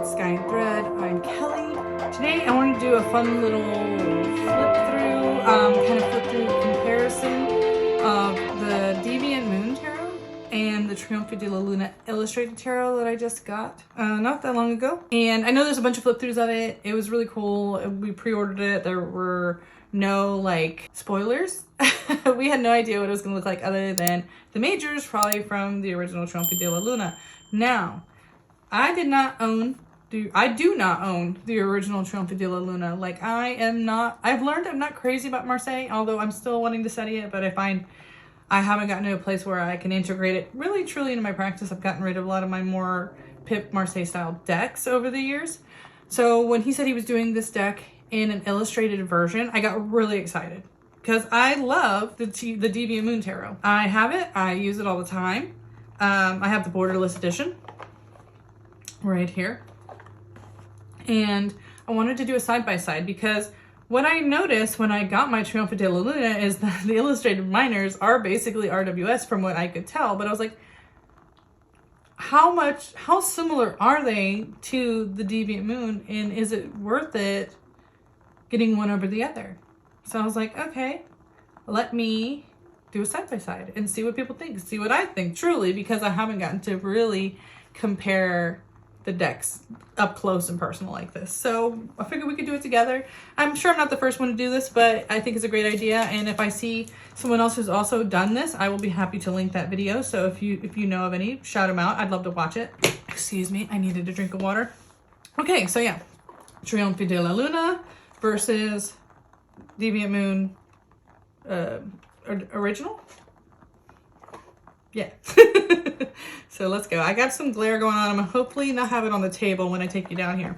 Sky and Thread. I'm Kelly. Today I want to do a fun little flip through comparison of the Deviant Moon Tarot and the Trionfi de la Luna Illustrated Tarot that I just got not that long ago. And I know there's a bunch of flip throughs of it. It was really cool. We pre-ordered it. There were no like spoilers. We had no idea what it was going to look like other than the majors, probably from the original Trionfi de la Luna. Now, I do not own the original Trionfi de la Luna. Like, I've learned I'm not crazy about Marseille, although I'm still wanting to study it, but I find I haven't gotten to a place where I can integrate it really truly into my practice. I've gotten rid of a lot of my more Pip Marseille style decks over the years. So when he said he was doing this deck in an illustrated version, I got really excited because I love the Deviant Moon Tarot. I have it, I use it all the time. I have the borderless edition right here. And I wanted to do a side-by-side because what I noticed when I got my Trionfi de la Luna is that the illustrated minors are basically RWS from what I could tell. But I was like, how similar are they to the Deviant Moon? And is it worth it getting one over the other? So I was like, okay, let me do a side-by-side and see what people think, see what I think truly, because I haven't gotten to really compare the decks up close and personal like this. So I figured we could do it together. I'm sure I'm not the first one to do this, but I think it's a great idea. And if I see someone else who's also done this, I will be happy to link that video. So if you know of any, shout them out. I'd love to watch it. Excuse me, I needed a drink of water. Okay, so yeah, Trionfi de la Luna versus Deviant Moon original. Yeah. So let's go. I got some glare going on. I'm gonna hopefully not have it on the table when I take you down here.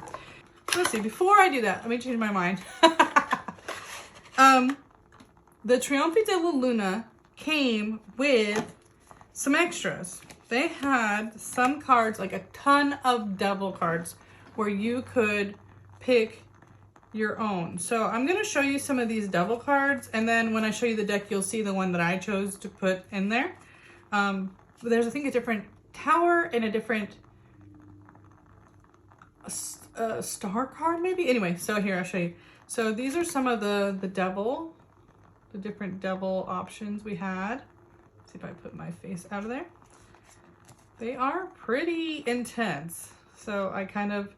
Let's see, before I do that, let me change my mind. The Trionfi de la Luna came with some extras. They had some cards, like a ton of devil cards, where you could pick your own. So I'm gonna show you some of these devil cards, and then when I show you the deck, you'll see the one that I chose to put in there. There's, I think, a different tower and a different star card maybe. Anyway, so here I'll show you. So these are some of the different devil options we had. Let's see if I put my face out of there. They are pretty intense, so I kind of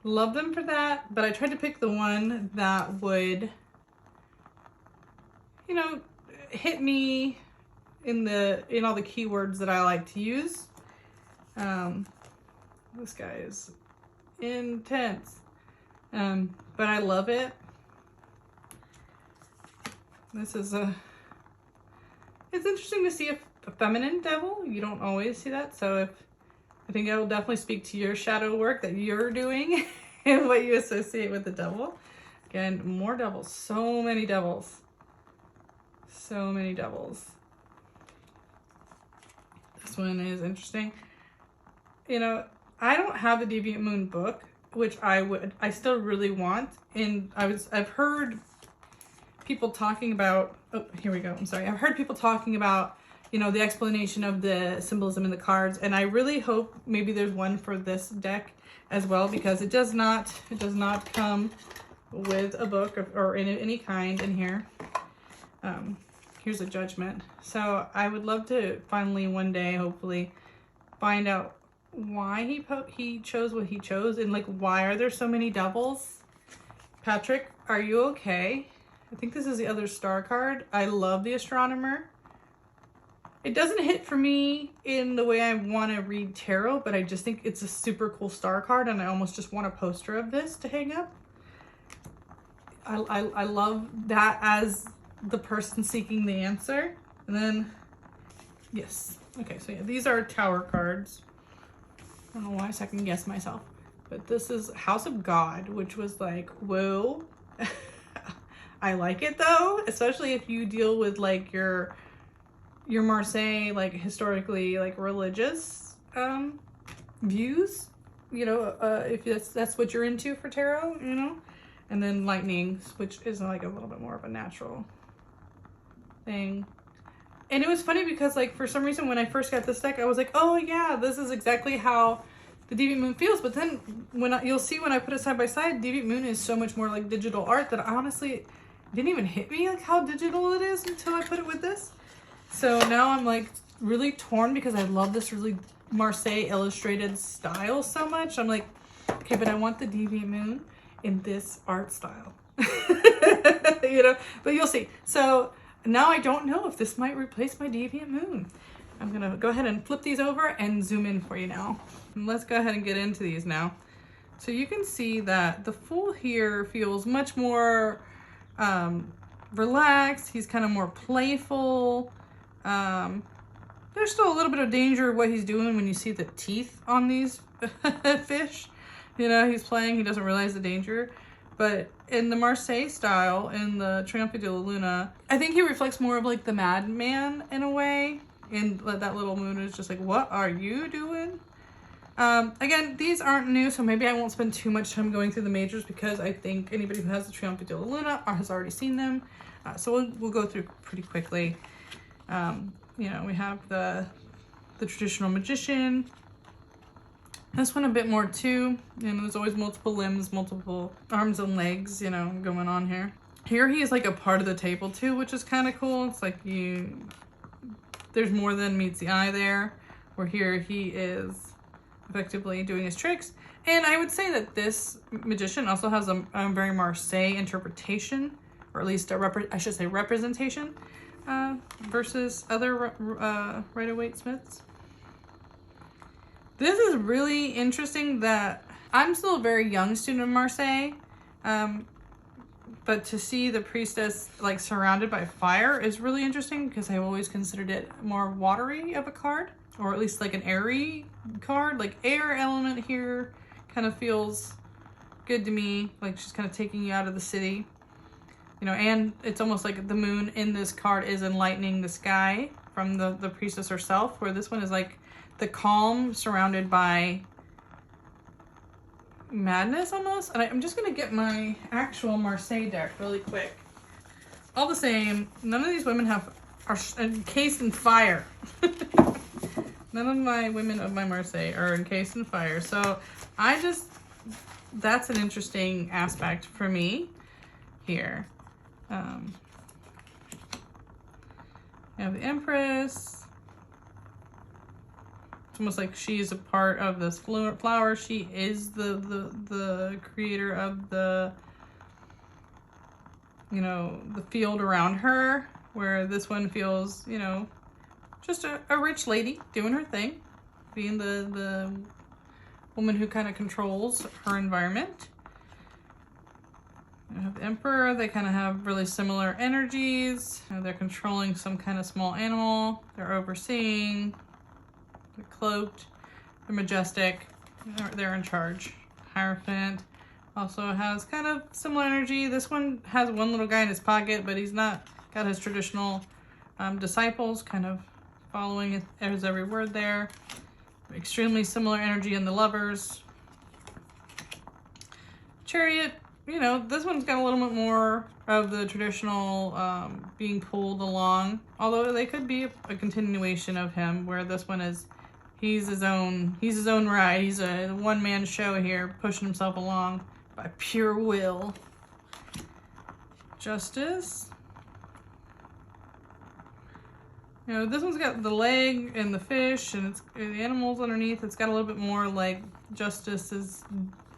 love them for that, but I tried to pick the one that would, you know, hit me in all the keywords that I like to use. This guy is intense, but I love it. This is it's interesting to see a feminine devil. You don't always see that, so I think I will definitely speak to your shadow work that you're doing and what you associate with the devil. Again, more devils, so many devils, so many devils. This one is interesting. You know, I don't have the Deviant Moon book, which I still really want. And I've heard people talking about, oh, here we go. I'm sorry. I've heard people talking about, you know, the explanation of the symbolism in the cards. And I really hope maybe there's one for this deck as well, because it does not come with a book or in any kind in here. Here's a judgment. So I would love to finally one day, hopefully, find out why he chose what he chose, and like, why are there so many devils? Patrick, are you okay? I think this is the other star card. I love the astronomer. It doesn't hit for me in the way I want to read tarot, but I just think it's a super cool star card, and I almost just want a poster of this to hang up. I love that as the person seeking the answer. And then, yes. Okay, so yeah, these are tower cards. I don't know why I second guess myself. But this is House of God, which was like, whoa. I like it though, especially if you deal with like your Marseille, like historically, like religious views, you know, if that's what you're into for tarot, you know. And then lightnings, which is like a little bit more of a natural thing. And it was funny because, like, for some reason when I first got this deck, I was like, oh yeah, this is exactly how the Deviant Moon feels. But then you'll see when I put it side by side, Deviant Moon is so much more like digital art that I honestly didn't even hit me like how digital it is until I put it with this. So now I'm like really torn because I love this really Marseille illustrated style so much. I'm like, okay, but I want the Deviant Moon in this art style. You know, but you'll see. So now I don't know if this might replace my Deviant Moon. I'm gonna go ahead and flip these over and zoom in for you now. And let's go ahead and get into these now. So you can see that the Fool here feels much more relaxed. He's kind of more playful. There's still a little bit of danger of what he's doing when you see the teeth on these fish. You know, he's playing, he doesn't realize the danger. But in the Marseille style, in the Trionfi de la Luna, I think he reflects more of like the madman in a way. And that little moon is just like, what are you doing? Again, these aren't new, so maybe I won't spend too much time going through the majors because I think anybody who has the Trionfi de la Luna has already seen them. So we'll go through pretty quickly. You know, we have the traditional magician. This one a bit more too. You know, there's always multiple limbs, multiple arms and legs, you know, going on here. Here he is like a part of the table too, which is kind of cool. It's like there's more than meets the eye there, where here he is effectively doing his tricks. And I would say that this magician also has a very Marseille interpretation, or at least I should say representation, versus other Rider-Waite Smiths. This is really interesting that I'm still a very young student of Marseille, but to see the priestess like surrounded by fire is really interesting because I've always considered it more watery of a card, or at least like an airy card. Like air element here kind of feels good to me, like she's kind of taking you out of the city, you know, and it's almost like the moon in this card is enlightening the sky from the priestess herself, where this one is like the calm surrounded by madness almost. And I'm just gonna get my actual Marseille deck really quick. All the same, none of these women are encased in fire. None of my women of my Marseille are encased in fire. So that's an interesting aspect for me here. You have the Empress. It's almost like she's a part of this flower. She is the creator of the, you know, the field around her, where this one feels, you know, just a rich lady doing her thing, being the woman who kind of controls her environment. You have the Emperor. They kind of have really similar energies. You know, they're controlling some kind of small animal. They're overseeing. They're cloaked. They're majestic. They're in charge. Hierophant also has kind of similar energy. This one has one little guy in his pocket, but he's not got his traditional disciples kind of following his every word there. Extremely similar energy in the Lovers. Chariot. You know, this one's got a little bit more of the traditional being pulled along, although they could be a continuation of him, where this one is he's his own ride. He's a one-man show here, pushing himself along by pure will. Justice. You know, this one's got the leg and the fish and the animals underneath. It's got a little bit more like Justice is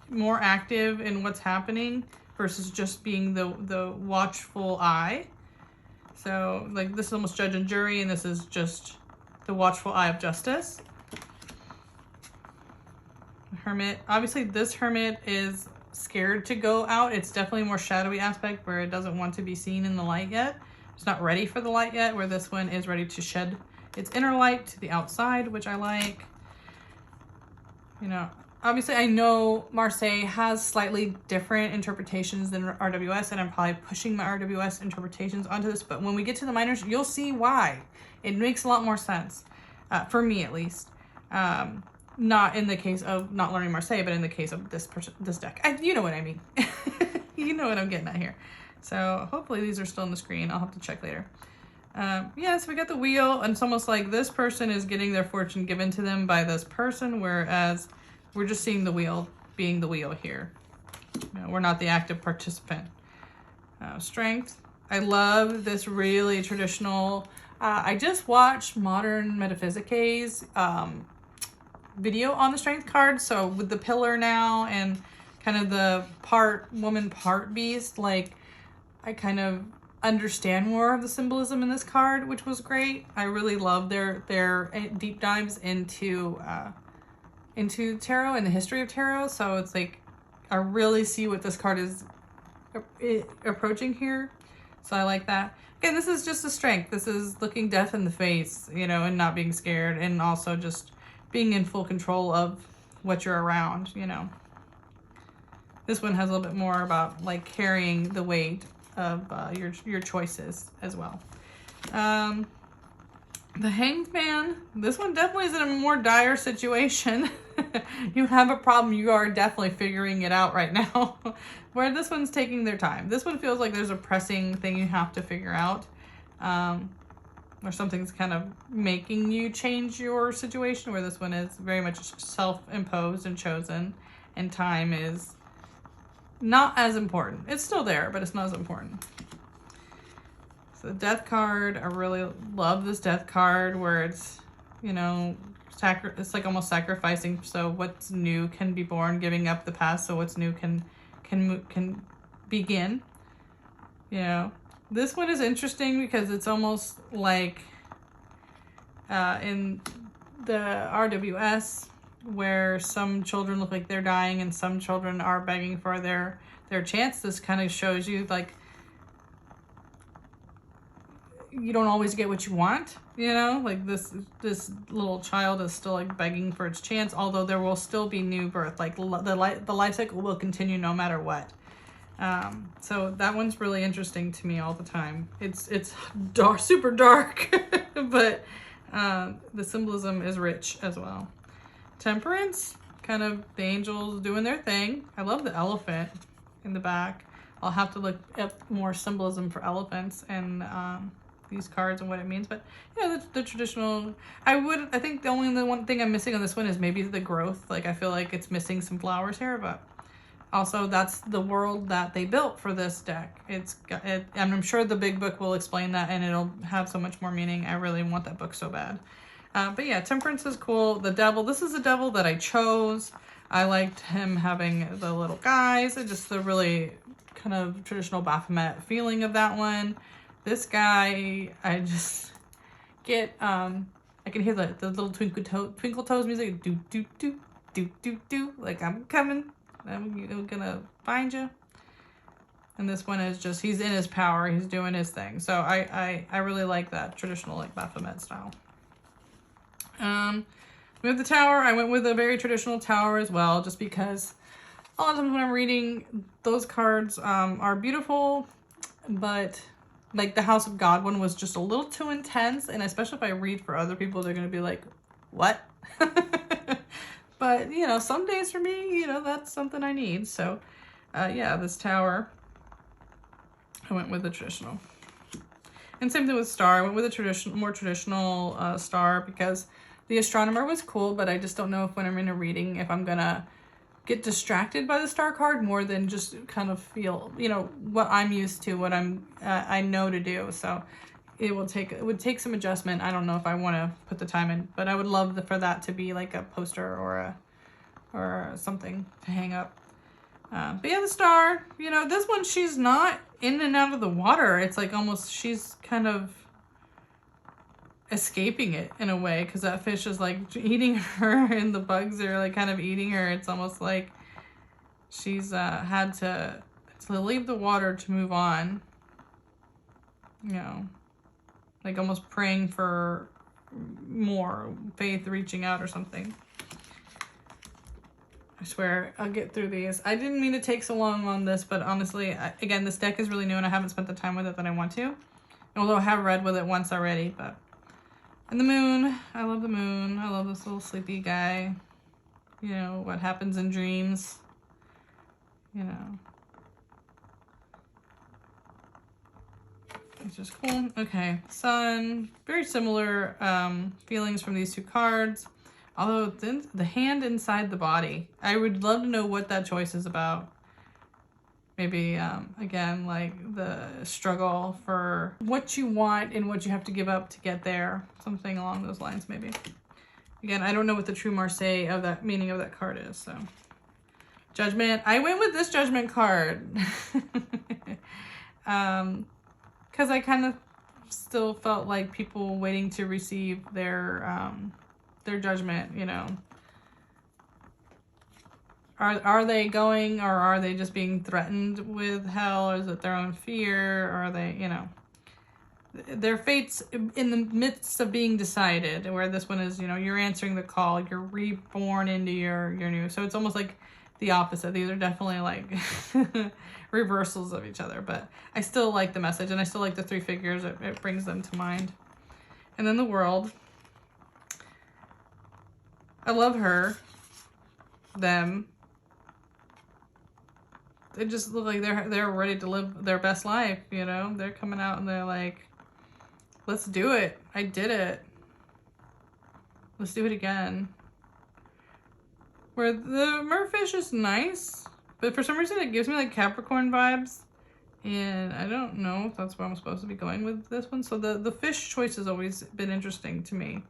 more active in what's happening versus just being the watchful eye. So like this is almost judge and jury, and this is just the watchful eye of Justice. Hermit. Obviously this Hermit is scared to go out. It's definitely a more shadowy aspect where it doesn't want to be seen in the light yet. It's not ready for the light yet, where this one is ready to shed its inner light to the outside, which I like. You know, obviously I know Marseille has slightly different interpretations than RWS, and I'm probably pushing my RWS interpretations onto this, but when we get to the minors, you'll see why. It makes a lot more sense, for me at least. Not in the case of not learning Marseille, but in the case of this deck. You know what I mean. You know what I'm getting at here. So hopefully these are still on the screen. I'll have to check later. Yeah, so we got the wheel, and it's almost like this person is getting their fortune given to them by this person, whereas We're just seeing the wheel being the wheel here. You know, we're not the active participant. Strength. I love this really traditional. I just watched Modern Metaphysics video on the strength card. So with the pillar now and kind of the part woman, part beast, like I kind of understand more of the symbolism in this card, which was great. I really love their deep dives into tarot and the history of tarot. So it's like I really see what this card is approaching here. So I like that. Again, this is just a strength. This is looking death in the face, you know, and not being scared, and also just being in full control of what you're around, you know. This one has a little bit more about like carrying the weight of your choices as well. The Hanged Man, this one definitely is in a more dire situation. You have a problem, you are definitely figuring it out right now. Where this one's taking their time. This one feels like there's a pressing thing you have to figure out. Or something's kind of making you change your situation, where this one is very much self-imposed and chosen, and time is not as important. It's still there, but it's not as important. So the Death card, I really love this Death card where it's, you know, it's like almost sacrificing so what's new can be born, giving up the past so what's new can begin. You know, this one is interesting because it's almost like in the RWS where some children look like they're dying and some children are begging for their chance. This kind of shows you like you don't always get what you want, you know, like this little child is still like begging for its chance, although there will still be new birth, like the life cycle will continue no matter what. So that one's really interesting to me all the time. It's dark, super dark, but the symbolism is rich as well. Temperance, kind of the angels doing their thing. I love the elephant in the back. I'll have to look up more symbolism for elephants and these cards and what it means, but yeah, the traditional. I think the one thing I'm missing on this one is maybe the growth. Like I feel like it's missing some flowers here, but also that's the world that they built for this deck. And I'm sure the big book will explain that, and it'll have so much more meaning. I really want that book so bad. But yeah, Temperance is cool. The Devil, this is the Devil that I chose. I liked him having the little guys and just the really kind of traditional Baphomet feeling of that one. This guy, I just get, I can hear the little twinkle toes music, do, do, do, do, do, do, like I'm coming, I'm gonna find you. And this one is just, he's in his power, he's doing his thing. So I really like that traditional like Baphomet style. We have the Tower. I went with a very traditional Tower as well, just because a lot of times when I'm reading, those cards are beautiful, but like the House of God one was just a little too intense, and especially if I read for other people, they're going to be like, what? But, you know, some days for me, you know, that's something I need. So, yeah, this Tower, I went with the traditional. And same thing with Star. I went with a more traditional Star because the Astronomer was cool, but I just don't know if when I'm in a reading, if I'm going to get distracted by the Star card more than just kind of feel, you know, what I'm used to, what I know to do. So it would take some adjustment. I don't know if I want to put the time in, but I would love for that to be like a poster or something to hang up. But yeah, the Star, you know, this one, she's not in and out of the water. It's like almost, she's kind of escaping it in a way, because that fish is like eating her and the bugs are like kind of eating her. It's almost like she's had to leave the water to move on, you know, like almost praying for more faith, reaching out or something. I swear I'll get through these. I didn't mean to take so long on this, but honestly, again, this deck is really new and I haven't spent the time with it that I want to, although I have read with it once already. But and the Moon, I love the Moon. I love this little sleepy guy. You know, what happens in dreams, you know. It's just cool. Okay, Sun, very similar feelings from these two cards. Although then the hand inside the body. I would love to know what that choice is about. Maybe, again, like the struggle for what you want and what you have to give up to get there. Something along those lines, maybe. Again, I don't know what the true Marseille of that meaning of that card is, so. Judgment. I went with this Judgment card. Because I kind of still felt like people waiting to receive their judgment, you know. Are they going, or are they just being threatened with hell, or is it their own fear, or are they, you know, their fate's in the midst of being decided, where this one is, you know, you're answering the call, you're reborn into your new, so it's almost like the opposite. These are definitely like reversals of each other, but I still like the message, and I still like the three figures. It brings them to mind. And then the world. I love her, them. They just look like they're ready to live their best life, you know? They're coming out and they're like, let's do it. I did it. Let's do it again. Where the merfish is nice, but for some reason it gives me like Capricorn vibes. And I don't know if that's where I'm supposed to be going with this one. So the fish choice has always been interesting to me.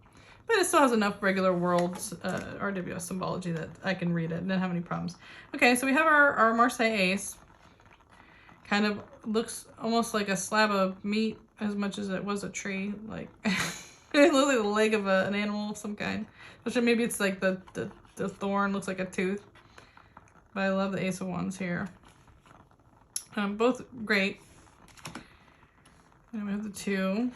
But it still has enough regular worlds RWS symbology that I can read it and not have any problems. Okay, so we have our Marseille Ace. Kind of looks almost like a slab of meat as much as it was a tree. Like, it looks like the leg of an animal of some kind. Which maybe it's like the thorn looks like a tooth. But I love the Ace of Wands here. Both great. And we have the two.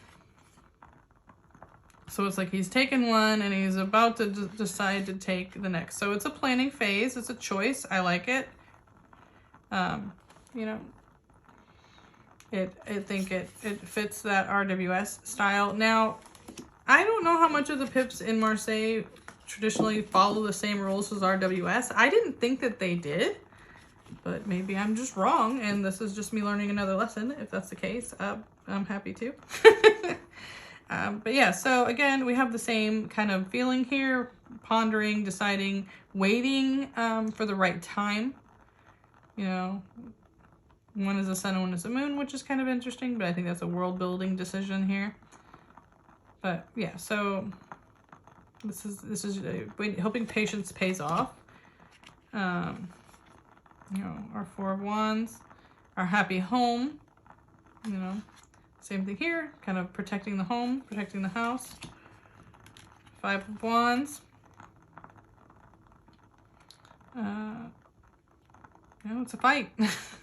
So it's like he's taken one and he's about to decide to take the next. So it's a planning phase. It's a choice. I like it. You know, I think it fits that RWS style. Now, I don't know how much of the pips in Marseille traditionally follow the same rules as RWS. I didn't think that they did, but maybe I'm just wrong, and this is just me learning another lesson. If that's the case, I'm happy to. But yeah, so again, we have the same kind of feeling here, pondering, deciding, waiting for the right time. You know, one is a sun and one is a moon, which is kind of interesting, but I think that's a world building decision here. But yeah, so this is hoping patience pays off. You know, our Four of Wands, our happy home, you know, same thing here, kind of protecting the home, protecting the house. Five of Wands. You know, it's a fight.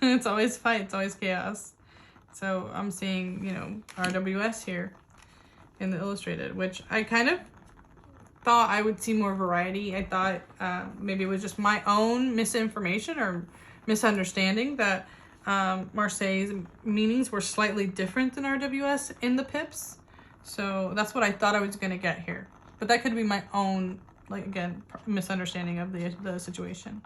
It's always a fight. It's always chaos. So I'm seeing, you know, RWS here in the illustrated, which I kind of thought I would see more variety. I thought maybe it was just my own misinformation or misunderstanding that Marseille's meanings were slightly different than RWS in the pips. So that's what I thought I was going to get here. But that could be my own, like, again, misunderstanding of the situation.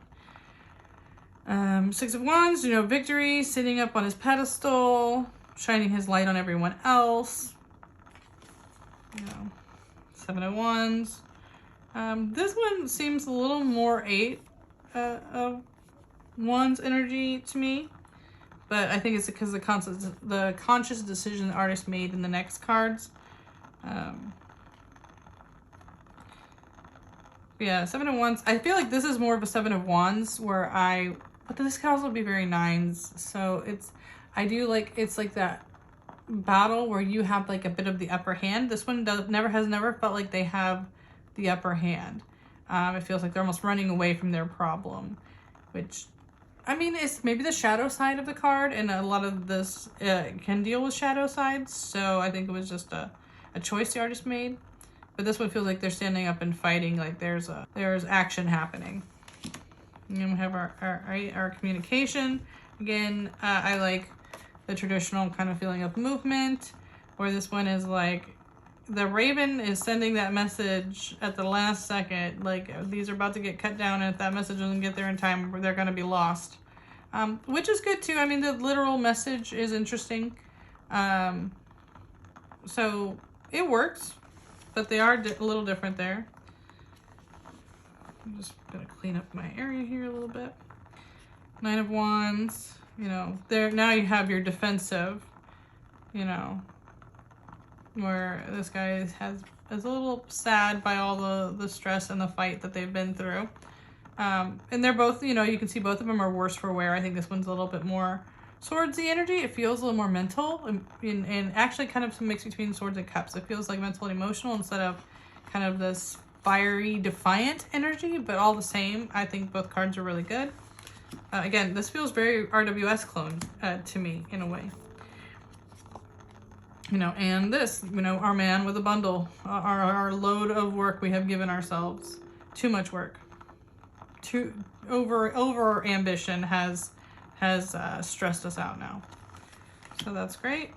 Six of Wands, you know, victory, sitting up on his pedestal, shining his light on everyone else. You know, Seven of Wands. This one seems a little more Eight of Wands energy to me. But I think it's because the conscious decision the artist made in the next cards. Yeah, Seven of Wands. I feel like this is more of a Seven of Wands where but this can also be very Nines. So I do like, it's like that battle where you have like a bit of the upper hand. This one has never felt like they have the upper hand. It feels like they're almost running away from their problem, which, I mean, it's maybe the shadow side of the card, and a lot of this can deal with shadow sides. So I think it was just a choice the artist made. But this one feels like they're standing up and fighting, like there's action happening. And then we have our communication. Again, I like the traditional kind of feeling of movement, where this one is like the raven is sending that message at the last second, like these are about to get cut down, and if that message doesn't get there in time, they're going to be lost. Which is good too. I mean, the literal message is interesting. So it works, but they are a little different there. I'm just gonna clean up my area here a little bit. Nine of Wands, you know, there now you have your defensive, you know, where this guy is a little sad by all the stress and the fight that they've been through. And they're both, you know, you can see both of them are worse for wear. I think this one's a little bit more swordsy energy. It feels a little more mental and actually kind of some mix between swords and cups. It feels like mental and emotional instead of kind of this fiery, defiant energy, but all the same, I think both cards are really good. Again, this feels very RWS clone to me in a way. You know, and this, you know, our man with a bundle, our load of work we have given ourselves. Too much work. Too over ambition has stressed us out now. So that's great.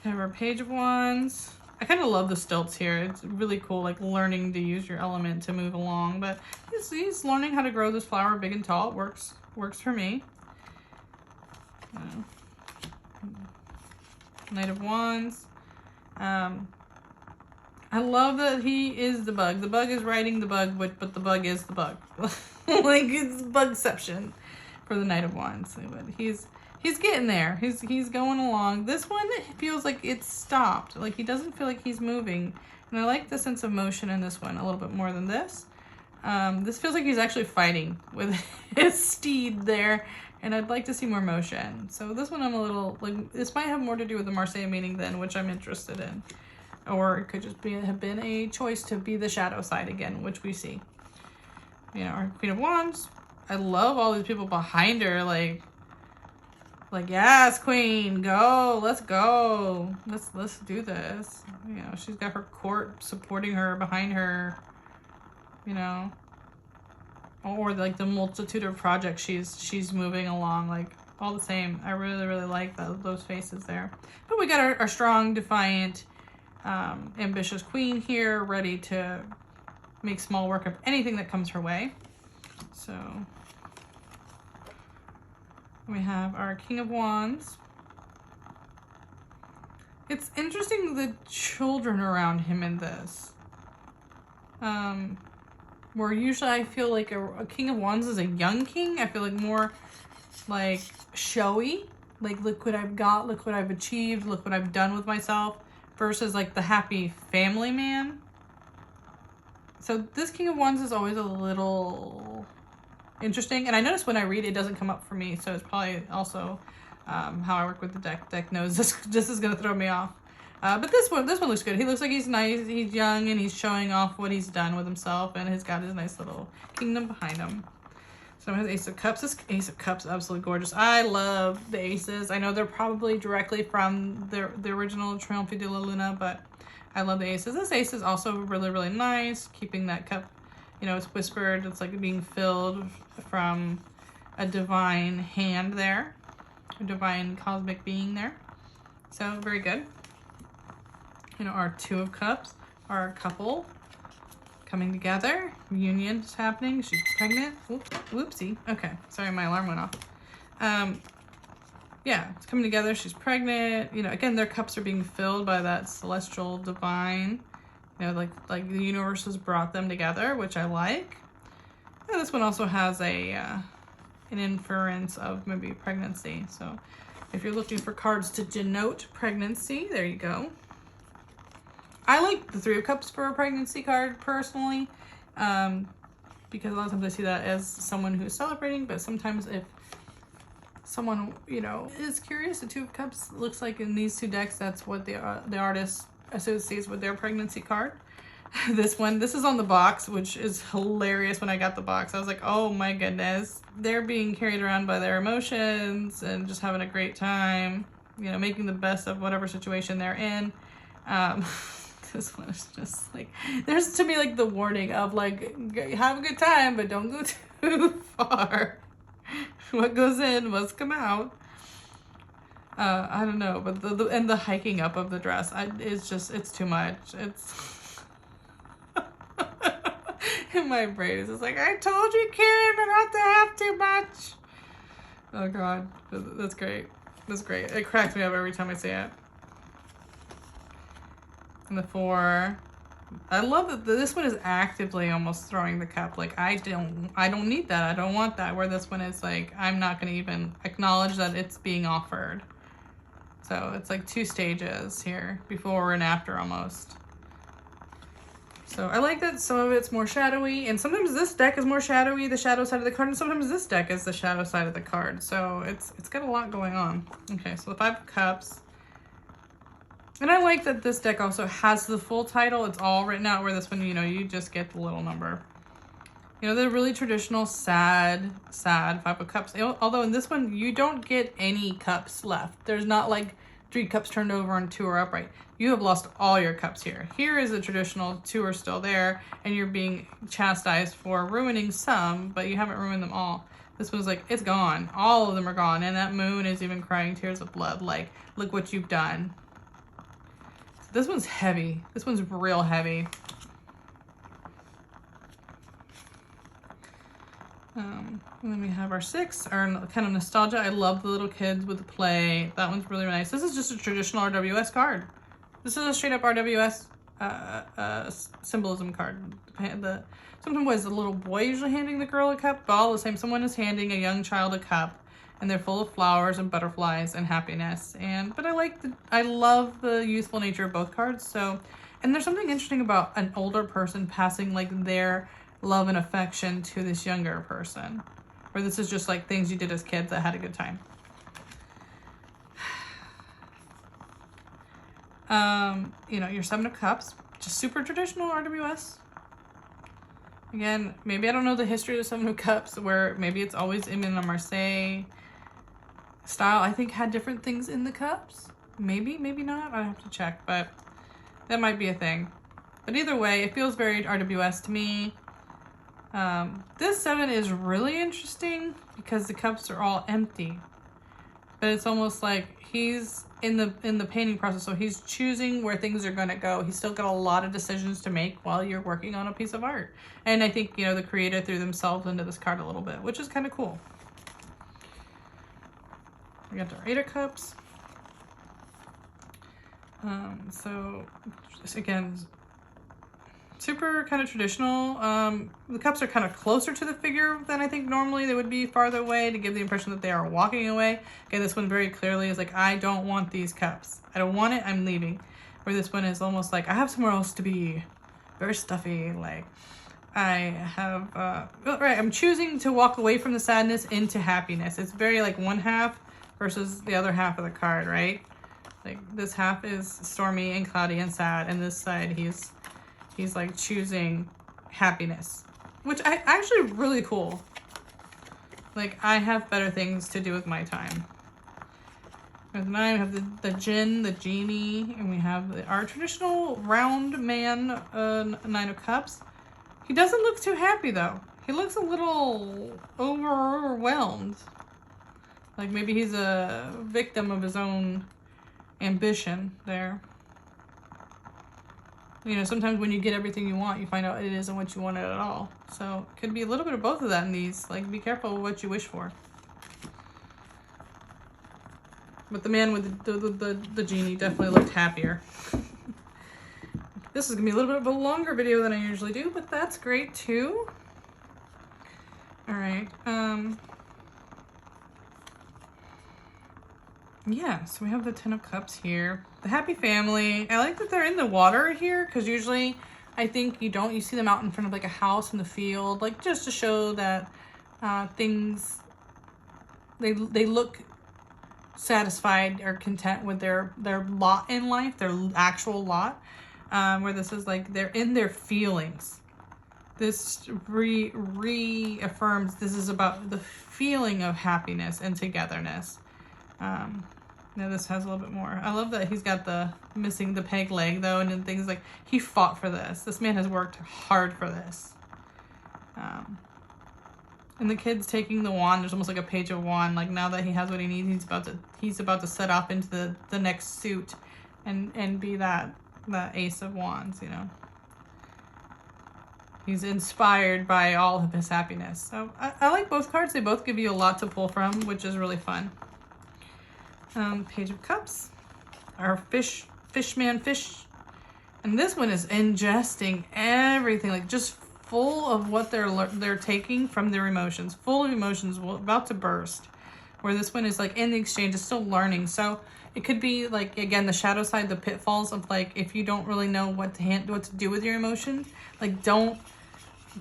We have our Page of Wands. I kind of love the stilts here. It's really cool, like learning to use your element to move along. But he's learning how to grow this flower big and tall. It works for me. Knight of Wands. I love that he is the bug. The bug is riding the bug, but the bug is the bug. Like, it's bugception for the Knight of Wands. But he's getting there. He's going along. This one feels like it's stopped. Like, he doesn't feel like he's moving. And I like the sense of motion in this one a little bit more than this. This feels like he's actually fighting with his steed there. And I'd like to see more motion. So this one I'm a little, like, this might have more to do with the Marseille meeting than which I'm interested in. Or it could just have been a choice to be the shadow side again, which we see. You know, our Queen of Wands. I love all these people behind her, like yes, Queen, go, let's go. Let's do this. You know, she's got her court supporting her behind her, you know. Or like the multitude of projects she's moving along, like all the same. I really, really like those faces there. But we got our strong, defiant, ambitious queen here, ready to make small work of anything that comes her way. So we have our King of Wands. It's interesting the children around him in this. Where usually I feel like a King of Wands is a young king. I feel like more like showy. Like, look what I've got, look what I've achieved, look what I've done with myself. Versus like the happy family man. So this King of Wands is always a little interesting. And I notice when I read it doesn't come up for me. So it's probably also how I work with the deck. Deck knows this is going to throw me off. But this one looks good. He looks like he's nice, he's young, and he's showing off what he's done with himself, and he's got his nice little kingdom behind him. So his Ace of Cups. This Ace of Cups is absolutely gorgeous. I love the aces. I know they're probably directly from the original Trionfi Della Luna, but I love the aces. This ace is also really, really nice, keeping that cup, you know, it's whispered. It's like being filled from a divine hand there, a divine cosmic being there. So very good. You know, our Two of Cups, our couple coming together. Union is happening. She's pregnant. Oops, whoopsie. Okay, sorry, my alarm went off. Yeah, it's coming together. She's pregnant. You know, again, their cups are being filled by that celestial divine. You know, like the universe has brought them together, which I like. And this one also has an inference of maybe pregnancy. So if you're looking for cards to denote pregnancy, there you go. I like the Three of Cups for a pregnancy card personally, because a lot of times I see that as someone who's celebrating, but sometimes if someone, you know, is curious, the Two of Cups looks like in these two decks, that's what the artist associates with their pregnancy card. This is on the box, which is hilarious. When I got the box, I was like, oh my goodness. They're being carried around by their emotions and just having a great time, you know, making the best of whatever situation they're in. This one is just like, there's to me like the warning of like, have a good time, but don't go too far. What goes in must come out. I don't know, but the hiking up of the dress, it's too much. It's in my brain, it's just like, I told you, Karen, not to have too much. Oh God, that's great. That's great. It cracks me up every time I see it. And the Four I love that this one is actively almost throwing the cup. Like, I don't need that. I don't want that. Where this one is like, I'm not going to even acknowledge that it's being offered. So it's like 2 stages here, before and after almost. So I like that some of it's more shadowy, and sometimes this deck is more shadowy, the shadow side of the card, and sometimes this deck is the shadow side of the card. So it's got a lot going on. Okay, so the 5 of Cups. And I like that this deck also has the full title. It's all written out, where this one, you know, you just get the little number. You know, the really traditional sad 5 of Cups. Although in this one, you don't get any cups left. There's not like 3 cups turned over and 2 are upright. You have lost all your cups here. Here is a traditional 2 are still there, and you're being chastised for ruining some, but you haven't ruined them all. This one's like, it's gone. All of them are gone. And that moon is even crying tears of blood. Like, look what you've done. This one's heavy. This one's real heavy. And then we have our 6, our kind of nostalgia. I love the little kids with the play. That one's really nice. This is just a traditional RWS card. This is a straight up RWS symbolism card. Sometimes was the little boy usually handing the girl a cup, but all the same, someone is handing a young child a cup, and they're full of flowers and butterflies and happiness. But I love the youthful nature of both cards. So, and there's something interesting about an older person passing like their love and affection to this younger person, where this is just like things you did as kids that had a good time. You know, your 7 of Cups, just super traditional RWS. Again, maybe I don't know the history of the 7 of Cups, where maybe it's always Imen and Marseille style. I think had different things in the cups. Maybe not. I have to check, but that might be a thing. But either way, it feels very RWS to me. This 7 is really interesting because the cups are all empty, but it's almost like he's in the painting process, so he's choosing where things are going to go. He's still got a lot of decisions to make while you're working on a piece of art. And I think, you know, the creator threw themselves into this card a little bit, which is kind of cool. We got our 8 of Cups. So again, super kind of traditional. The cups are kind of closer to the figure than I think normally they would be, farther away, to give the impression that they are walking away. Again, this one very clearly is like, I don't want these cups. I don't want it, I'm leaving. Where this one is almost like, I have somewhere else to be. Very stuffy, like, I have, right, I'm choosing to walk away from the sadness into happiness. It's very like one half versus the other half of the card, right? Like, this half is stormy and cloudy and sad, and this side he's like choosing happiness, which I actually really cool. Like, I have better things to do with my time. With 9, we have the Jinn, the genie, and we have our traditional round man, 9 of Cups. He doesn't look too happy though. He looks a little overwhelmed. Like maybe he's a victim of his own ambition there. You know, sometimes when you get everything you want, you find out it isn't what you wanted at all. So it could be a little bit of both of that in these. Like, be careful what you wish for. But the man with the genie definitely looked happier. This is going to be a little bit of a longer video than I usually do, but that's great too. All right. Yeah, so we have the 10 of Cups here. The happy family. I like that they're in the water here, because usually I think you see them out in front of like a house in the field, like just to show that things, they look satisfied or content with their lot in life, their actual lot, where this is like they're in their feelings. This reaffirms this is about the feeling of happiness and togetherness. Now this has a little bit more. I love that he's got missing the peg leg though, and then things like he fought for this. This man has worked hard for this. And the kid's taking the wand. There's almost like a page of wand. Like now that he has what he needs, he's about to set off into the next suit, and be that ace of wands. You know, he's inspired by all of his happiness. So I like both cards. They both give you a lot to pull from, which is really fun. Page of Cups, our fish And this one is ingesting everything, like just full of what they're taking from their emotions, full of emotions, about to burst. Where this one is like in the exchange, it's still learning. So it could be like, again, the shadow side, the pitfalls of like, if you don't really know what to do with your emotions, like don't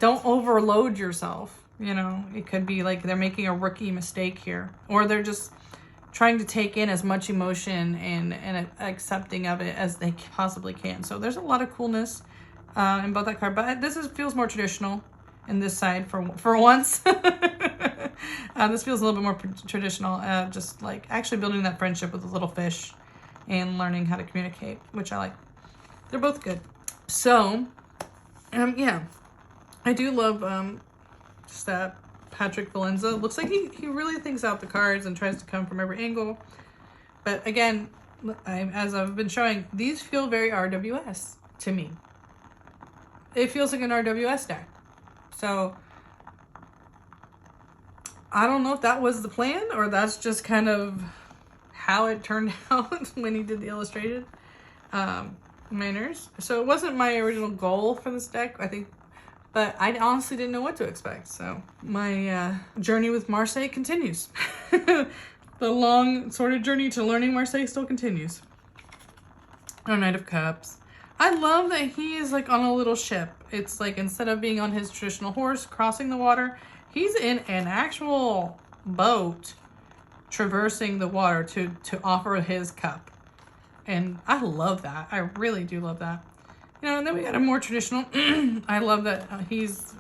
overload yourself. You know, it could be like they're making a rookie mistake here, or they're just trying to take in as much emotion and accepting of it as they possibly can. So there's a lot of coolness in both that card, but feels more traditional in this side for once. This feels a little bit more traditional, just like actually building that friendship with the little fish and learning how to communicate, which I like. They're both good. So, yeah, I do love just that Patrick Valenza. Looks like he really thinks out the cards and tries to come from every angle. But again, as I've been showing, these feel very RWS to me. It feels like an RWS deck. So I don't know if that was the plan or that's just kind of how it turned out when he did the illustrated manners. So it wasn't my original goal for this deck, I think, but I honestly didn't know what to expect. So my journey with Marseille continues. The long sort of journey to learning Marseille still continues. Our Knight of Cups. I love that he is like on a little ship. It's like instead of being on his traditional horse crossing the water, he's in an actual boat traversing the water to offer his cup. And I love that. I really do love that. You know, and then we got a more traditional. I love that this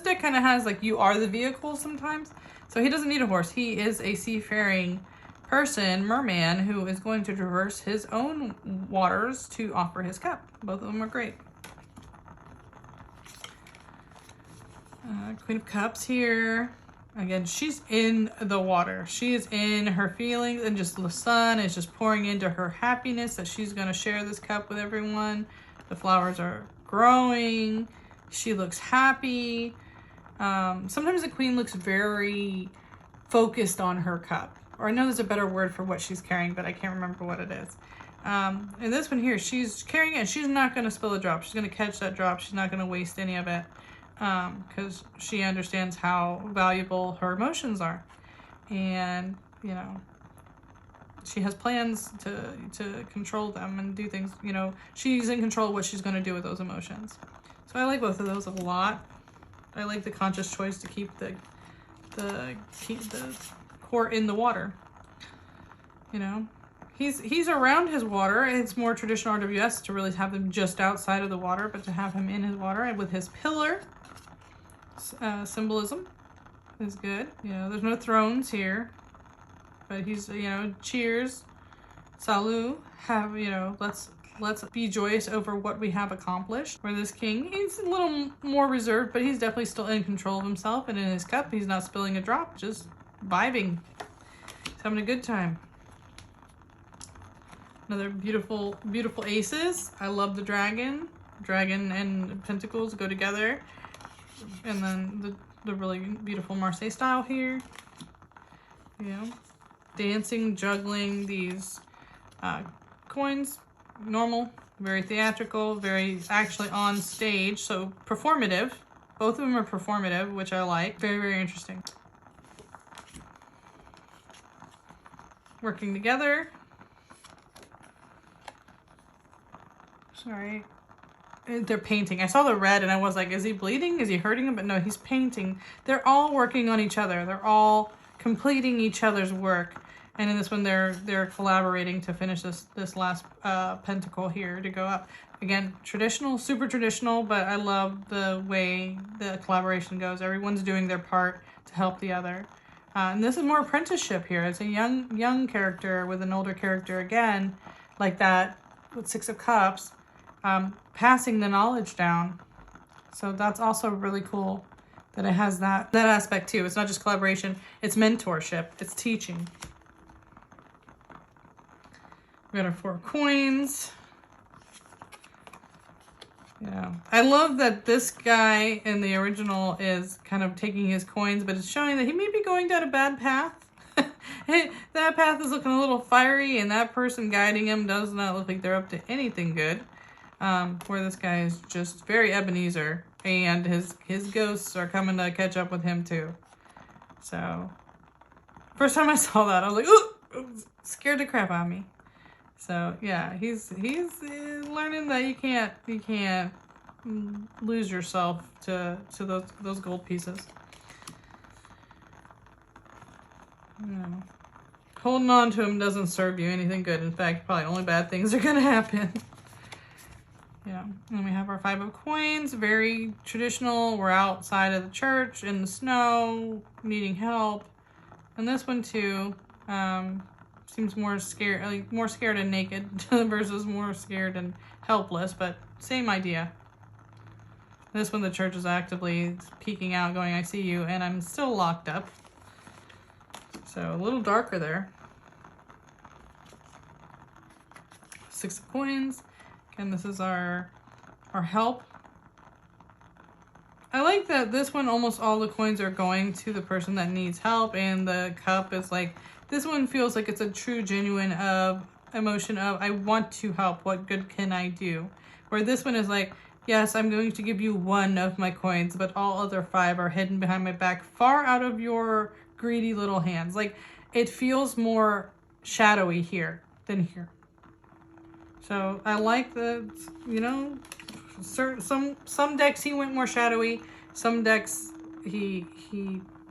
deck kind of has like you are the vehicle sometimes. So he doesn't need a horse. He is a seafaring person, merman, who is going to traverse his own waters to offer his cup. Both of them are great. Queen of Cups here. Again, she's in the water. She is in her feelings, and just the sun is just pouring into her happiness that she's going to share this cup with everyone. The flowers are growing. She looks happy. Sometimes the queen looks very focused on her cup. Or I know there's a better word for what she's carrying, but I can't remember what it is. And this one here, she's carrying it. She's not going to spill a drop. She's going to catch that drop. She's not going to waste any of it. Because she understands how valuable her emotions are, and you know, she has plans to control them and do things. You know, she's in control of what she's going to do with those emotions. So I like both of those a lot. I like the conscious choice to keep the court in the water. You know, he's around his water. It's more traditional RWS to really have them just outside of the water, but to have him in his water and with his pillar. Symbolism is good. You know, there's no thrones here, but he's, you know, cheers, salut, have, you know, let's be joyous over what we have accomplished. Where this king, he's a little more reserved, but he's definitely still in control of himself, and in his cup he's not spilling a drop, just vibing. He's having a good time. Another beautiful aces. I love the dragon. Dragon and pentacles go together. And then the really beautiful Marseille style here. You know, dancing, juggling these coins. Normal, very theatrical, very actually on stage. So performative. Both of them are performative, which I like. Very, very interesting. Working together. Sorry. They're painting. I saw the red and I was like, is he bleeding? Is he hurting him? But no, he's painting. They're all working on each other. They're all completing each other's work. And in this one, they're collaborating to finish this last pentacle here to go up. Again, traditional, super traditional, but I love the way the collaboration goes. Everyone's doing their part to help the other. And this is more apprenticeship here. It's a young character with an older character again, like that with Six of Cups. Passing the knowledge down. So that's also really cool that it has that aspect too. It's not just collaboration, it's mentorship, it's teaching. We got our 4 coins. Yeah, I love that this guy in the original is kind of taking his coins, but it's showing that he may be going down a bad path. That path is looking a little fiery, and that person guiding him does not look like they're up to anything good. Where this guy is just very Ebenezer, and his ghosts are coming to catch up with him too. So, first time I saw that, I was like, ooh, scared the crap out of me. So yeah, he's learning that you can't lose yourself to those gold pieces. You know, holding on to him doesn't serve you anything good. In fact, probably only bad things are gonna happen. Yeah, and we have our 5 of coins, very traditional. We're outside of the church in the snow, needing help. And this one too, seems more scared, like more scared and naked versus more scared and helpless, but same idea. This one, the church is actively peeking out, going, I see you, and I'm still locked up. So a little darker there. 6 of coins. Again, this is our help. I like that this one, almost all the coins are going to the person that needs help, and the cup is like, this one feels like it's a true, genuine emotion of, I want to help, what good can I do? Where this one is like, yes, I'm going to give you 1 of my coins, but all other 5 are hidden behind my back, far out of your greedy little hands. Like, it feels more shadowy here than here. So I like that, you know, some decks he went more shadowy, some decks he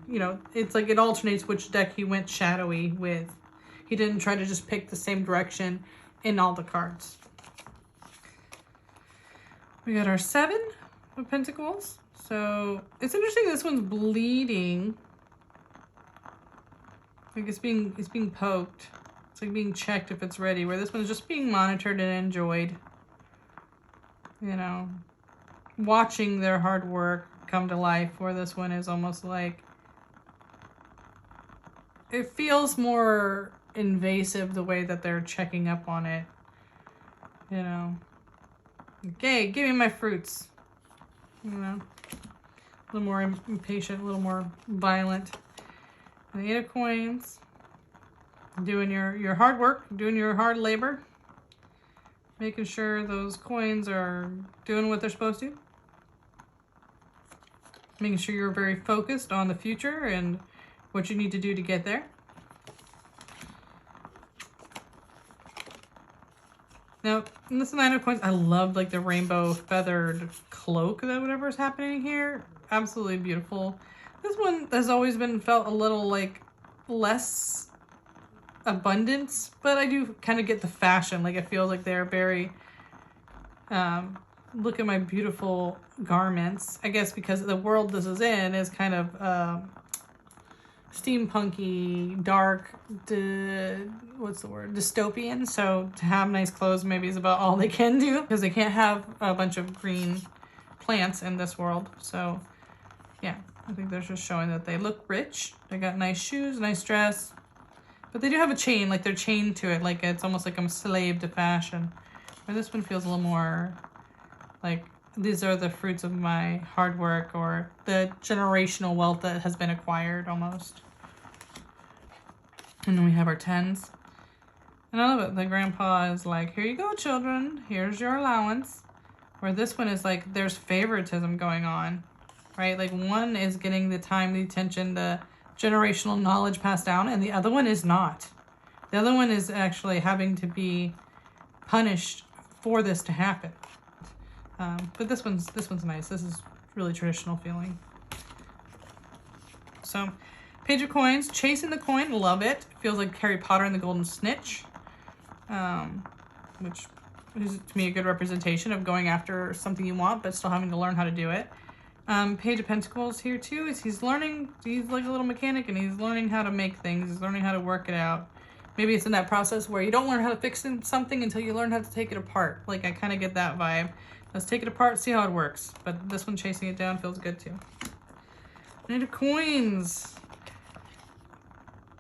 you know, it's like it alternates which deck he went shadowy with. He didn't try to just pick the same direction in all the cards. We got our 7 of Pentacles. So it's interesting, this one's bleeding. Like it's being poked. It's like being checked if it's ready, where this one is just being monitored and enjoyed. You know, watching their hard work come to life, where this one is almost like, it feels more invasive the way that they're checking up on it. You know, okay, give me my fruits. You know, a little more impatient, a little more violent. And the 8 of coins. Doing your hard work, doing your hard labor, making sure those coins are doing what they're supposed to, making sure you're very focused on the future and what you need to do to get there. Now, in this 9 of coins, I love like the rainbow feathered cloak, that whatever is happening here. Absolutely beautiful. This one has always been felt a little like less abundance, but I do kind of get the fashion. Like it feels like they're very look at my beautiful garments. I guess because the world this is in is kind of steampunky, dark, what's the word, dystopian. So to have nice clothes maybe is about all they can do, because they can't have a bunch of green plants in this world. So yeah, I think they're just showing that they look rich. They got nice shoes, nice dress. But they do have a chain, like they're chained to it, like it's almost like I'm a slave to fashion. Where this one feels a little more like these are the fruits of my hard work, or the generational wealth that has been acquired almost. And then we have our 10s. And I love it. The grandpa is like, here you go, children. Here's your allowance. Where this one is like, there's favoritism going on, right? Like one is getting the time, the attention, the generational knowledge passed down, and the other one is not. The other one is actually having to be punished for this to happen. But this one's nice. This is really traditional feeling. So, Page of Coins, chasing the coin, love it. Feels like Harry Potter and the Golden Snitch, which is to me a good representation of going after something you want, but still having to learn how to do it. Page of Pentacles here too is he's learning, he's like a little mechanic and he's learning how to make things, he's learning how to work it out. Maybe it's in that process where you don't learn how to fix something until you learn how to take it apart. Like I kind of get that vibe. Let's take it apart, see how it works. But this one chasing it down feels good too. Knight of Coins.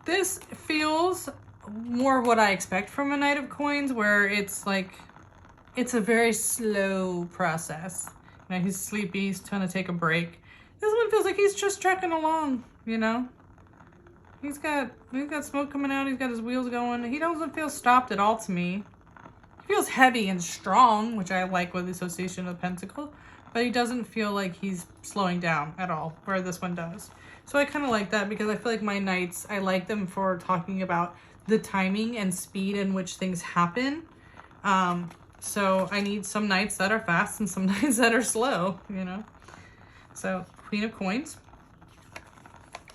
This feels more what I expect from a Knight of Coins, where it's like, it's a very slow process. You know, he's sleepy, he's trying to take a break. This one feels like he's just trekking along, you know? He's got smoke coming out. He's got his wheels going. He doesn't feel stopped at all to me. He feels heavy and strong, which I like with the Association of Pentacles, but he doesn't feel like he's slowing down at all, where this one does. So I kind of like that because I feel like my knights, I like them for talking about the timing and speed in which things happen. So I need some knights that are fast and some knights that are slow, you know. So Queen of Coins,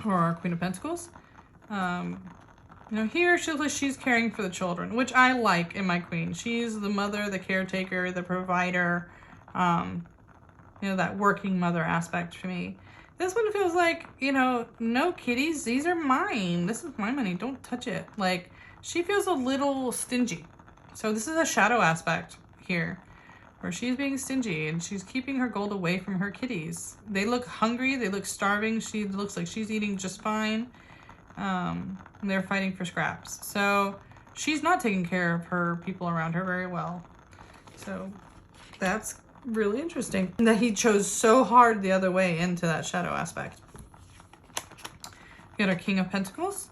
or Queen of Pentacles. You know, here she's caring for the children, which I like in my queen. She's the mother, the caretaker, the provider, you know, that working mother aspect for me. This one feels like, you know, no kitties, these are mine. This is my money, don't touch it. Like, she feels a little stingy. So this is a shadow aspect here, where she's being stingy and she's keeping her gold away from her kitties. They look hungry, they look starving. She looks like she's eating just fine. And they're fighting for scraps. So she's not taking care of her people around her very well. So that's really interesting that he chose so hard the other way into that shadow aspect. We got our King of Pentacles.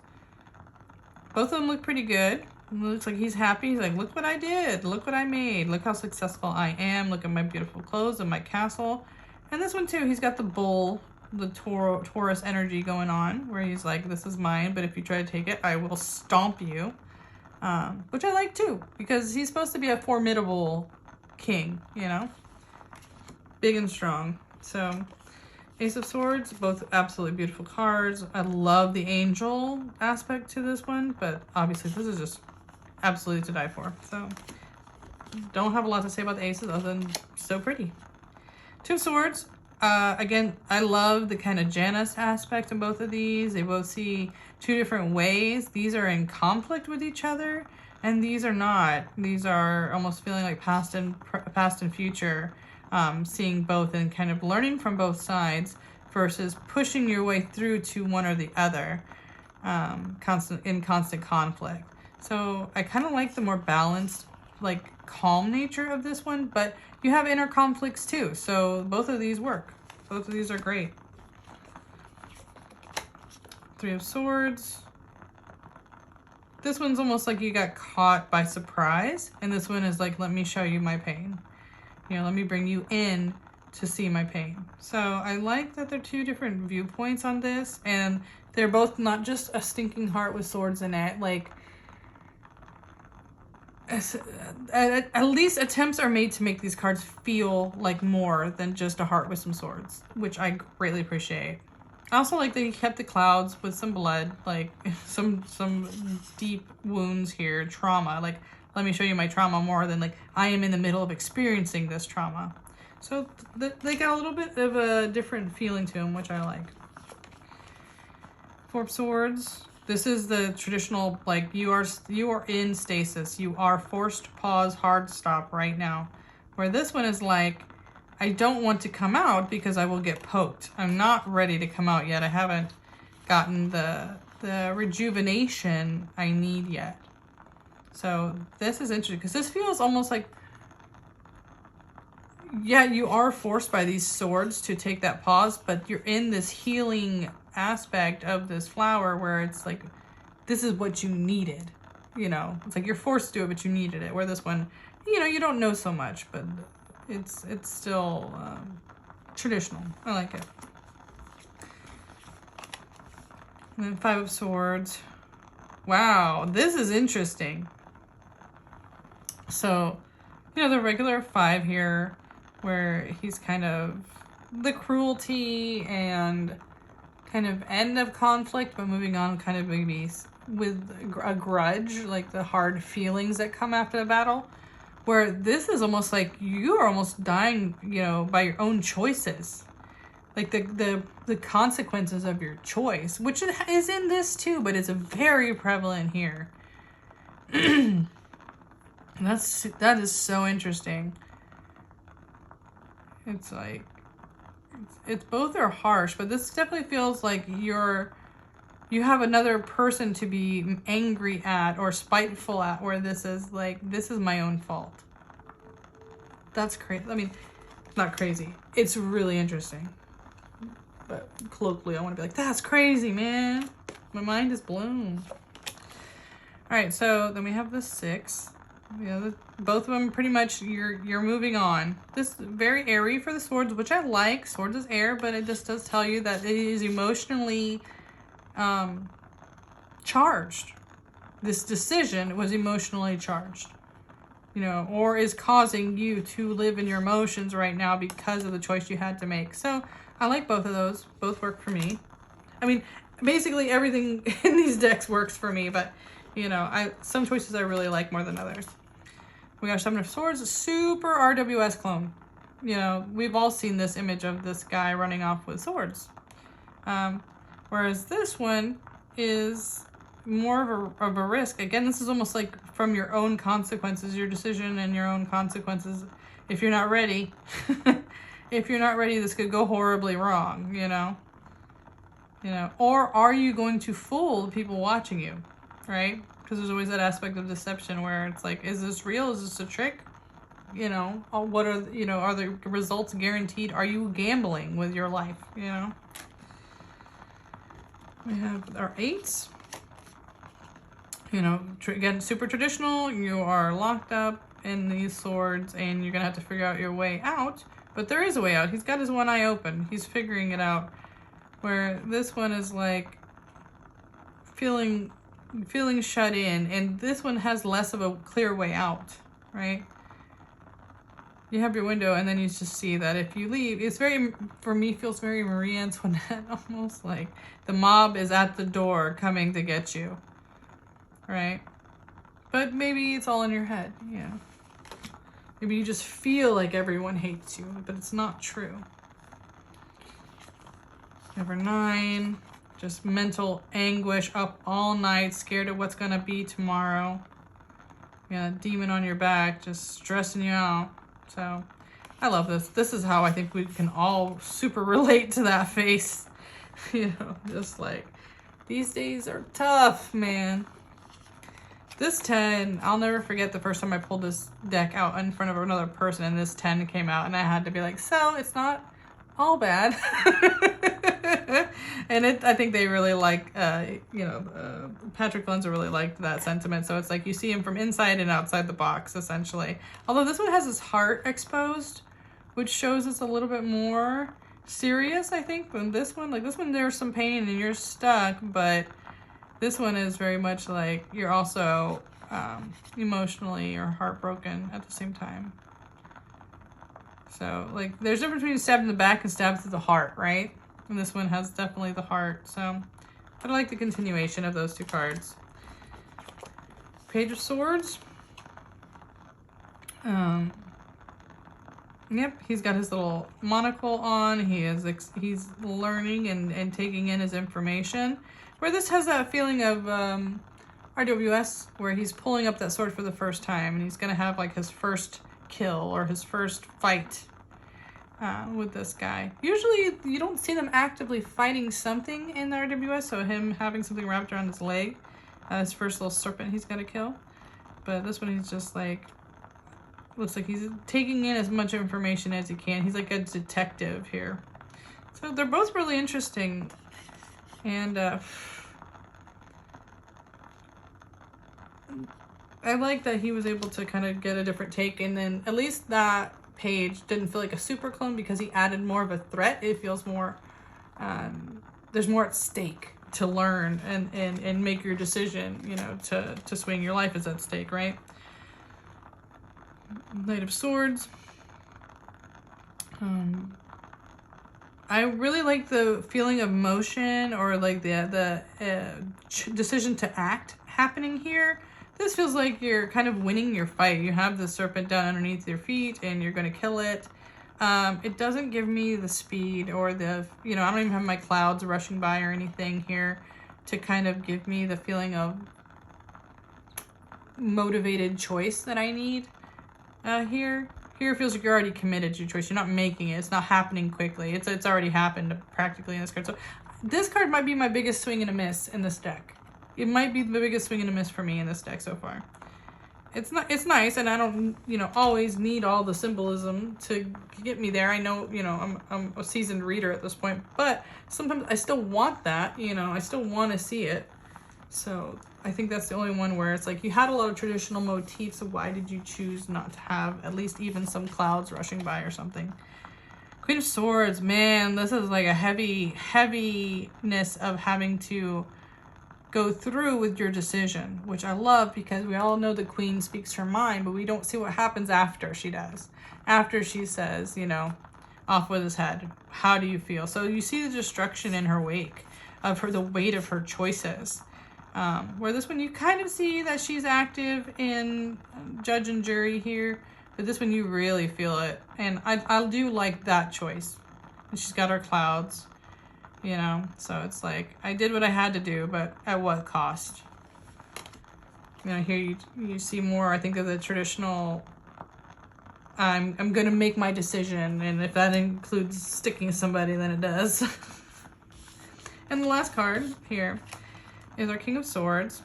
Both of them look pretty good. It looks like he's happy. He's like, look what I did. Look what I made. Look how successful I am. Look at my beautiful clothes and my castle. And this one too, he's got the bull, the Taurus energy going on, where he's like, this is mine, but if you try to take it, I will stomp you. Which I like too, because he's supposed to be a formidable king, you know? Big and strong. So, Ace of Swords, both absolutely beautiful cards. I love the angel aspect to this one, but obviously this is just absolutely to die for. So, don't have a lot to say about the aces other than so pretty. Two of Swords. Again, I love the kind of Janus aspect in both of these. They both see two different ways. These are in conflict with each other, and these are not. These are almost feeling like past and future, seeing both and kind of learning from both sides versus pushing your way through to one or the other, constant conflict. So I kind of like the more balanced, like calm nature of this one, but you have inner conflicts too. So both of these work. Both of these are great. Three of Swords. This one's almost like you got caught by surprise, and this one is like, let me show you my pain. You know, let me bring you in to see my pain. So I like that they're two different viewpoints on this, and they're both not just a stinking heart with swords in it. Like, at least attempts are made to make these cards feel like more than just a heart with some swords, which I greatly appreciate. I also like that he kept the clouds with some blood, like some deep wounds here, trauma. Like, let me show you my trauma more than like, I am in the middle of experiencing this trauma. So they got a little bit of a different feeling to them, which I like. Four of Swords. This is the traditional, like, you are in stasis. You are forced to pause, hard stop right now. Where this one is like, I don't want to come out because I will get poked. I'm not ready to come out yet. I haven't gotten the rejuvenation I need yet. So this is interesting because this feels almost like, yeah, you are forced by these swords to take that pause, but you're in this healing aspect of this flower where it's like, this is what you needed, you know. It's like you're forced to do it, but you needed it. Where this one, you know, you don't know so much, but it's still traditional. I like it. And then Five of Swords. Wow, this is interesting. So, you know, the regular five here, where he's kind of the cruelty and kind of end of conflict, but moving on kind of maybe with a grudge, like the hard feelings that come after the battle, where this is almost like you are almost dying, you know, by your own choices. Like the consequences of your choice, which is in this too, but it's very prevalent here. That is so interesting. It's like, it's both are harsh, but this definitely feels like you have another person to be angry at or spiteful at, where this is like, this is my own fault. That's crazy. I mean, not crazy. It's really interesting. But colloquially, I want to be like, that's crazy, man. My mind is blown. All right, so then we have the 6. Yeah, both of them pretty much you're moving on. This is very airy for the swords, which I like. Swords is air, but it just does tell you that it is emotionally charged. This decision was emotionally charged, you know, or is causing you to live in your emotions right now because of the choice you had to make. So I like both of those. Both work for me. I mean, basically everything in these decks works for me, but you know, some choices I really like more than others. We got Seven of Swords, a super RWS clone. You know, we've all seen this image of this guy running off with swords. Whereas this one is more of a risk. Again, this is almost like from your own consequences, your decision and your own consequences. If you're not ready, if you're not ready, this could go horribly wrong, you know? You know, or are you going to fool the people watching you, right? Because there's always that aspect of deception where it's like, is this real? Is this a trick? You know, what are, you know, are the results guaranteed? Are you gambling with your life, you know? We have our 8s. You know, again, super traditional. You are locked up in these swords and you're going to have to figure out your way out. But there is a way out. He's got his one eye open. He's figuring it out. Where this one is like feeling shut in, and this one has less of a clear way out, right? You have your window and then you just see that if you leave, it's very, for me, feels very Marie Antoinette, almost like the mob is at the door coming to get you, right? But maybe it's all in your head, you know. Maybe you just feel like everyone hates you, but it's not true. Number 9, just mental anguish, up all night, scared of what's gonna be tomorrow. You got a demon on your back, just stressing you out. So, I love this. This is how I think we can all super relate to that face. You know, just like, these days are tough, man. This 10, I'll never forget the first time I pulled this deck out in front of another person and this 10 came out and I had to be like, so it's not all bad. And I think they really like, you know, Patrick Valenza really liked that sentiment. So it's like you see him from inside and outside the box, essentially. Although this one has his heart exposed, which shows it's a little bit more serious, I think, than this one. Like this one, there's some pain and you're stuck, but this one is very much like you're also emotionally or heartbroken at the same time. So, like, there's a difference between stabbed in the back and stabbed through the heart, right? And this one has definitely the heart. So, I like the continuation of those two cards. Page of Swords. Yep, he's got his little monocle on. He's learning and taking in his information. Where this has that feeling of RWS, where he's pulling up that sword for the first time. And he's going to have, like, his first kill or his first fight with this guy. Usually you don't see them actively fighting something in the RWS, so him having something wrapped around his leg, his first little serpent he's got to kill. But this one he's just like, looks like he's taking in as much information as he can. He's like a detective here. So they're both really interesting. And I like that he was able to kind of get a different take, and then at least that page didn't feel like a super clone because he added more of a threat. It feels more, there's more at stake to learn and make your decision, you know, to swing. Your life is at stake, right? Knight of Swords. I really like the feeling of motion, or like the decision to act happening here. This feels like you're kind of winning your fight. You have the serpent down underneath your feet and you're going to kill it. It doesn't give me the speed or the, you know, I don't even have my clouds rushing by or anything here to kind of give me the feeling of motivated choice that I need here. Here it feels like you're already committed to your choice. You're not making it. It's not happening quickly. It's already happened practically in this card. So this card might be my biggest swing and a miss in this deck. It might be the biggest swing and a miss for me in this deck so far. it's not, it's nice, and I don't, you know, always need all the symbolism to get me there. I know, you know, I'm a seasoned reader at this point, but sometimes I still want that, you know, I still want to see it. So I think that's the only one where it's like, you had a lot of traditional motifs, so why did you choose not to have at least even some clouds rushing by or something? Queen of Swords, man, this is like a heaviness of having to go through with your decision, which I love, because we all know the queen speaks her mind, but we don't see what happens after she does. After she says, you know, off with his head. How do you feel? So you see the destruction in her wake of her, the weight of her choices. Where this one you kind of see that she's active in judge and jury here, but this one you really feel it. And I do like that choice. And she's got her clouds. You know, so it's like, I did what I had to do, but at what cost? You know, here you see more, I think, of the traditional, I'm going to make my decision, and if that includes sticking somebody, then it does. And the last card here is our King of Swords.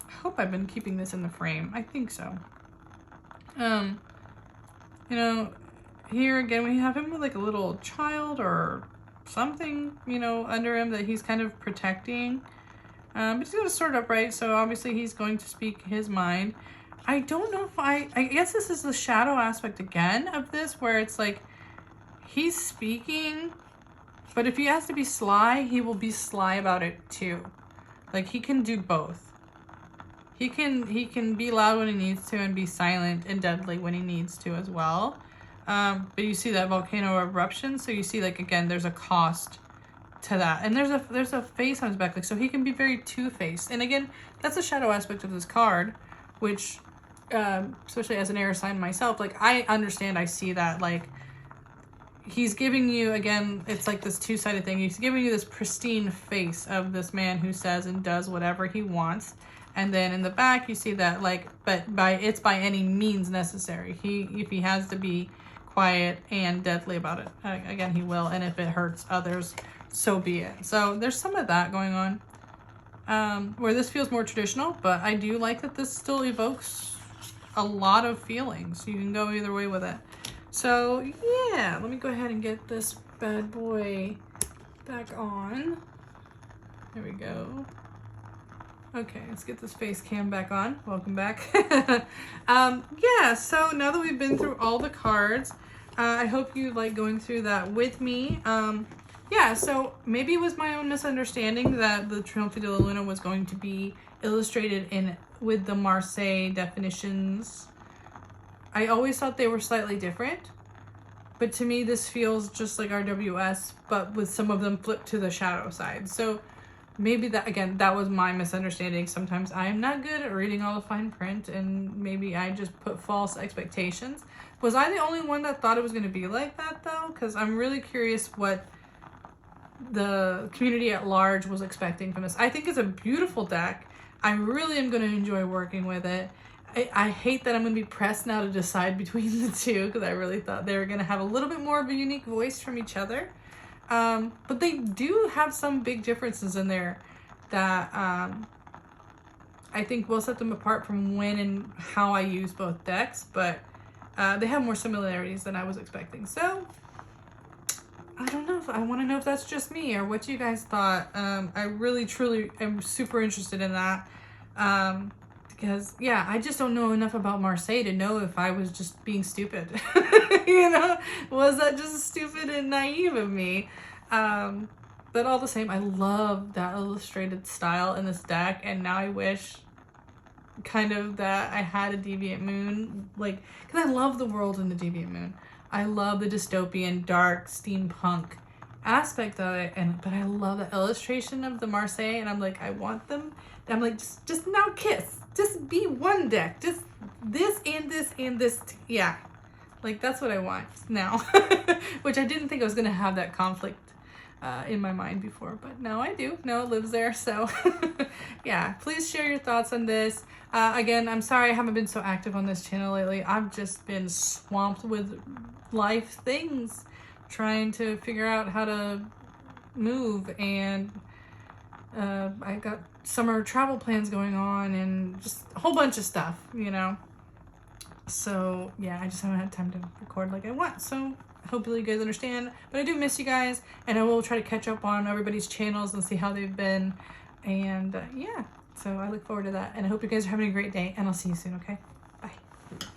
I hope I've been keeping this in the frame. I think so. You know, here again, we have him with like a little child or something, you know, under him that he's kind of protecting. But he's got a sword upright, so obviously he's going to speak his mind. I don't know if I guess this is the shadow aspect again of this, where it's like he's speaking, but if he has to be sly, he will be sly about it too. Like, he can do both. He can be loud when he needs to and be silent and deadly when he needs to as well. But you see that volcano eruption, so you see, like, again, there's a cost to that, and there's a face on his back, like, so he can be very two-faced. And again, that's a shadow aspect of this card, which, especially as an air sign myself, like, I understand, I see that, like, he's giving you, again, it's like this two-sided thing. He's giving you this pristine face of this man who says and does whatever he wants. And then in the back, you see that, like, but it's by any means necessary. If he has to be quiet and deadly about it, again, he will. And if it hurts others, so be it. So there's some of that going on, where this feels more traditional, but I do like that this still evokes a lot of feelings. You can go either way with it. So yeah, let me go ahead and get this bad boy back on. There we go. Okay, let's get this face cam back on. Welcome back. Yeah, so now that we've been through all the cards, I hope you like going through that with me. Yeah, so maybe it was my own misunderstanding that the Trionfi della Luna was going to be illustrated with the Marseille definitions. I always thought they were slightly different, but to me this feels just like RWS, but with some of them flipped to the shadow side. So maybe that, again, that was my misunderstanding. Sometimes I am not good at reading all the fine print, and maybe I just put false expectations. Was I the only one that thought it was going to be like that, though? Because I'm really curious what the community at large was expecting from this. I think it's a beautiful deck. I really am going to enjoy working with it. I hate that I'm going to be pressed now to decide between the two, because I really thought they were going to have a little bit more of a unique voice from each other. But they do have some big differences in there that I think will set them apart from when and how I use both decks, but they have more similarities than I was expecting. So I don't know. I want to know if that's just me or what you guys thought. I really, truly am super interested in that. Because, yeah, I just don't know enough about Marseille to know if I was just being stupid. You know? Was that just stupid and naive of me? But all the same, I love that illustrated style in this deck, and now I wish kind of that I had a Deviant Moon. Like, because I love the world in the Deviant Moon. I love the dystopian, dark, steampunk aspect of it, but I love the illustration of the Marseille, and I'm like, I want them. I'm like, just now kiss. Just be one deck. Just this and this and this. Yeah. Like, that's what I want now. Which I didn't think I was going to have that conflict in my mind before. But now I do. Now it lives there. So, yeah. Please share your thoughts on this. Again, I'm sorry I haven't been so active on this channel lately. I've just been swamped with life things. Trying to figure out how to move. And I got summer travel plans going on and just a whole bunch of stuff, you know. So yeah, I just haven't had time to record like I want. So hopefully you guys understand, but I do miss you guys, and I will try to catch up on everybody's channels and see how they've been. And yeah, so I look forward to that, and I hope you guys are having a great day, and I'll see you soon. Okay, bye.